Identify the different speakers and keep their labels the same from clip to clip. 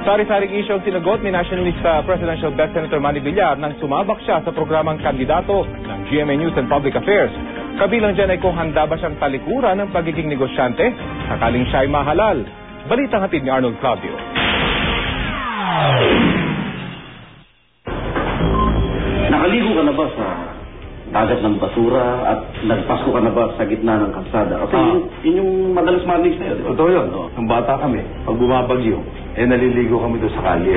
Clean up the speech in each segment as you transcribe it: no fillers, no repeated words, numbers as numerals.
Speaker 1: Sari-saring isyu ang sinagot ni Nationalist Presidential Bet Senator Manny Villar nang sumabak siya sa programang kandidato ng GMA News and Public Affairs. Kabilang dyan ay kung handa ba siyang talikuran ng pagiging negosyante sakaling siya ay mahalal. Balitang hatid ni Arnold Claudio.
Speaker 2: Nakaligo ka na ba sa dagat ng basura at nagpasko ka na ba sa gitna ng kalsada? Kasi yun yung madalas marinig sa'yo, di ba?
Speaker 3: Totoo yun. Nung bata kami, pag bumabagyo, naliligo kami doon sa kalye.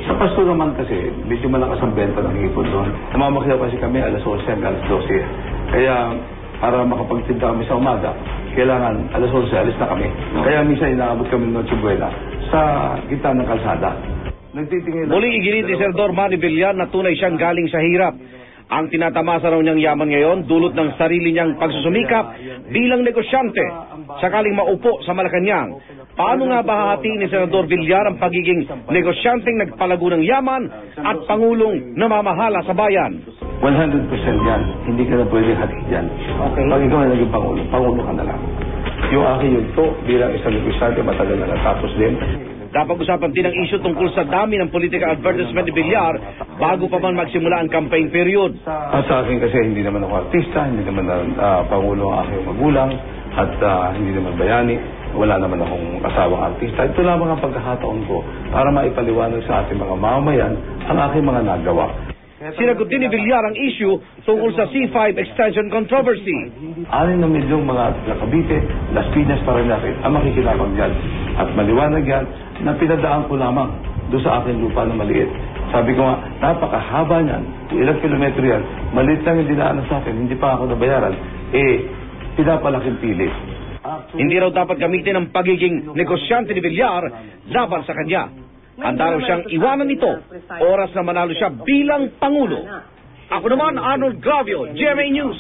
Speaker 3: Sa pasto naman kasi, medyo malakas ang benta ng ipon doon. Namamakyaw kasi kami alas 11 hanggang alas 12. Kaya, para makapagtinda kami sa umaga, kailangan alas 11, alis na kami. Kaya minsan inaabot kami ng Chibuela sa gitna ng kalsada.
Speaker 4: Muling iginit ni Senador Manny Villar na tunay siyang galing sa hirap. Ang tinatamasa raw niyang yaman ngayon, dulot ng sarili niyang pagsusumikap bilang negosyante sakaling maupo sa Malacanang. Paano nga ba hahatiin ni Senador Villar ang pagiging negosyanteng nagpalago ng yaman at pangulong namamahala sa bayan?
Speaker 3: 100% yan. Hindi ka na pwede hatiin yan. Okay. Pag ikaw ay naging pangulo ka na lang. Yung aking yugto bilang isang negosyante matagal na natapos din.
Speaker 4: Napag-usapan din ang isyu tungkol sa dami ng political advertisement ni Villar bago pa man magsimula ang campaign period.
Speaker 3: At sa akin kasi hindi naman ako artista, hindi naman pangulo ang aking magulang, at hindi naman bayani, wala naman akong asawang artista. Ito lamang ang pagkakataon ko para maipaliwanag sa ating mga mamamayan ang aking mga nagawa.
Speaker 4: Sinagot din ni Villar ang issue tungkol sa C5 extension controversy.
Speaker 3: 6 na milyong mga Cavite, Las Piñas, Paranaque ang makikinabang dyan. At maliwanag yan na pinadaan ko lamang doon sa aking lupa na maliit. Sabi ko nga, napakahaba niyan. Ilang kilometro yan. Maliit lang yung dinaanan sa akin. Hindi pa ako nabayaran. Pinapalaking pili.
Speaker 4: Hindi raw dapat gamitin ang pagiging negosyante ni Villar laban sa kanya. Handa raw siyang iwanan ito oras na manalo siya bilang Pangulo. Ako naman, Arnold Claudio, GMA News.